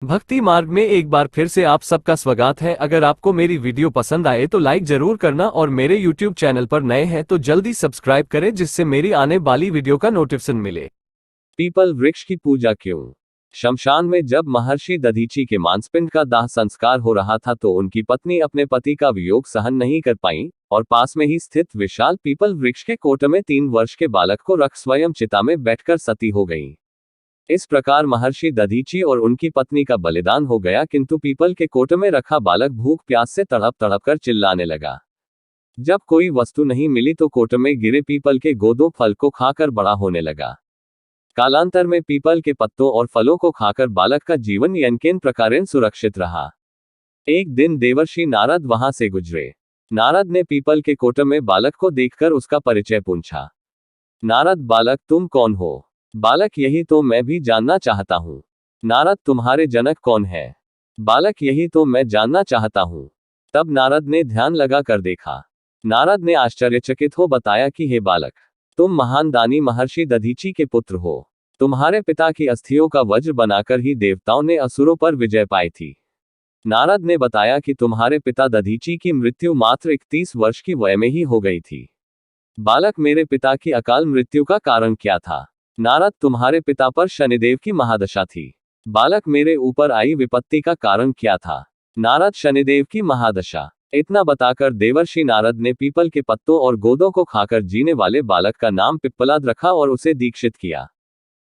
भक्ति मार्ग में एक बार फिर से आप सबका स्वागत है। अगर आपको मेरी वीडियो पसंद आए तो लाइक जरूर करना और मेरे YouTube चैनल पर नए हैं तो जल्दी सब्सक्राइब करें जिससे मेरी आने वाली वीडियो का नोटिफिकेशन मिले। पीपल वृक्ष की पूजा क्यों? शमशान में जब महर्षि दधीची के मांसपिंड का दाह संस्कार हो रहा था तो उनकी पत्नी अपने पति का वियोग सहन नहीं कर पाई और पास में ही स्थित विशाल पीपल वृक्ष के कोट में 3 वर्ष के बालक को रख स्वयं चिता में बैठकर सती हो गईं। इस प्रकार महर्षि दधीची और उनकी पत्नी का बलिदान हो गया, किंतु पीपल के कोट में रखा बालक भूख प्यास से तड़प तड़प कर चिल्लाने लगा। जब कोई वस्तु नहीं मिली तो कोट में गिरे पीपल के गोदों फल को खाकर बड़ा होने लगा। कालांतर में पीपल के पत्तों और फलों को खाकर बालक का जीवन यनकेन प्रकारेण सुरक्षित रहा। एक दिन देवर्षि नारद वहां से गुजरे। नारद ने पीपल के कोट में बालक को देखकर उसका परिचय पूछा। नारद, बालक तुम कौन हो? बालक, यही तो मैं भी जानना चाहता हूँ। नारद, तुम्हारे जनक कौन है? बालक, यही तो मैं जानना चाहता हूँ। तब नारद ने ध्यान लगा कर देखा। नारद ने आश्चर्यचकित हो बताया कि हे बालक, तुम महान दानी महर्षि दधीची के पुत्र हो। तुम्हारे पिता की अस्थियों का वज्र बनाकर ही देवताओं ने असुरों पर विजय पाई थी। नारद ने बताया कि तुम्हारे पिता दधीची की मृत्यु मात्र 31 वर्ष की वय में ही हो गई थी। बालक, मेरे पिता की अकाल मृत्यु का कारण क्या था? नारद, तुम्हारे पिता पर शनिदेव की महादशा थी। बालक, मेरे ऊपर आई विपत्ति का कारण क्या था? नारद, शनिदेव की महादशा। इतना बताकर देवर्षि नारद ने पीपल के पत्तों और गोदों को खाकर जीने वाले बालक का नाम पिप्पलाद रखा और उसे दीक्षित किया।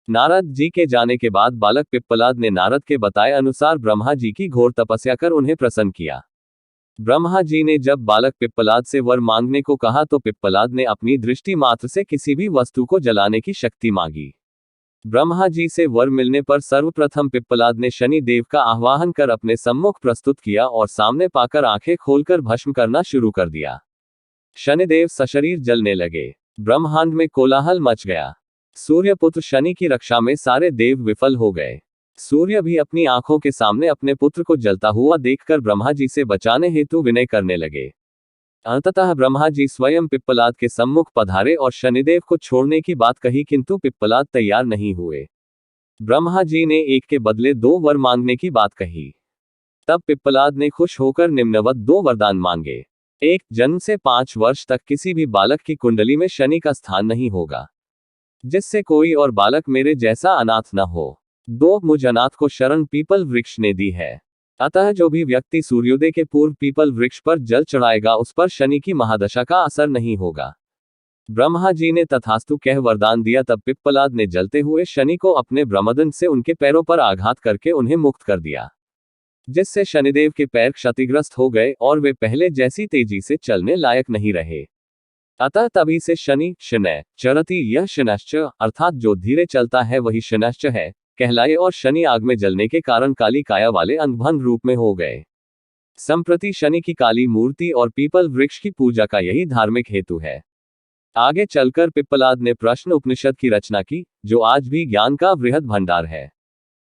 नारद जी के जाने के बाद बालक पिप्पलाद ने नारद के बताए अनुसार ब्रह्मा जी की घोर तपस्या कर उन्हें प्रसन्न किया। ब्रह्मा जी ने जब बालक पिप्पलाद से वर मांगने को कहा तो पिप्पलाद ने अपनी दृष्टि मात्र से किसी भी वस्तु को जलाने की शक्ति मांगी। ब्रह्मा जी से वर मिलने पर सर्वप्रथम पिप्पलाद ने शनि देव का आह्वान कर अपने सम्मुख प्रस्तुत किया और सामने पाकर आंखें खोलकर भस्म करना शुरू कर दिया। शनिदेव सशरीर जलने लगे। ब्रह्मांड में कोलाहल मच गया। सूर्यपुत्र शनि की रक्षा में सारे देव विफल हो गए। सूर्य भी अपनी आंखों के सामने अपने पुत्र को जलता हुआ देखकर ब्रह्मा जी से बचाने हेतु विनय करने लगे। अंततः ब्रह्मा जी स्वयं पिप्पलाद के सम्मुख पधारे और शनिदेव को छोड़ने की बात कही, किंतु पिप्पलाद तैयार नहीं हुए। ब्रह्मा जी ने एक के बदले 2 वर मांगने की बात कही। तब पिप्पलाद ने खुश होकर निम्नवत 2 वरदान मांगे। 1, जन्म से 5 वर्ष तक किसी भी बालक की कुंडली में शनि का स्थान नहीं होगा, जिससे कोई और बालक मेरे जैसा अनाथ न हो। 2, मुझ अनाथ को शरण पीपल वृक्ष ने दी है, अतः जो भी व्यक्ति सूर्योदय के पूर्व पीपल वृक्ष पर जल चढ़ाएगा उस पर शनि की महादशा का असर नहीं होगा। ब्रह्मा जी ने तथास्तु कह वरदान दिया। तब पिप्पलाद ने जलते हुए शनि को अपने ब्रह्मदंड से उनके पैरों पर आघात करके उन्हें मुक्त कर दिया, जिससे शनिदेव के पैर क्षतिग्रस्त हो गए और वे पहले जैसी तेजी से चलने लायक नहीं रहे। अतः तभी से शनि शनैः चरति यह शनश्च, अर्थात जो धीरे चलता है वही शनश्च है कहलाए और शनि आग में जलने के कारण काली काया वाले अंधभंग रूप में हो गए। संप्रति शनि की काली मूर्ति और पीपल वृक्ष की पूजा का यही धार्मिक हेतु है। आगे चलकर पिप्पलाद ने प्रश्न उपनिषद की रचना की, जो आज भी ज्ञान का वृहद भंडार है।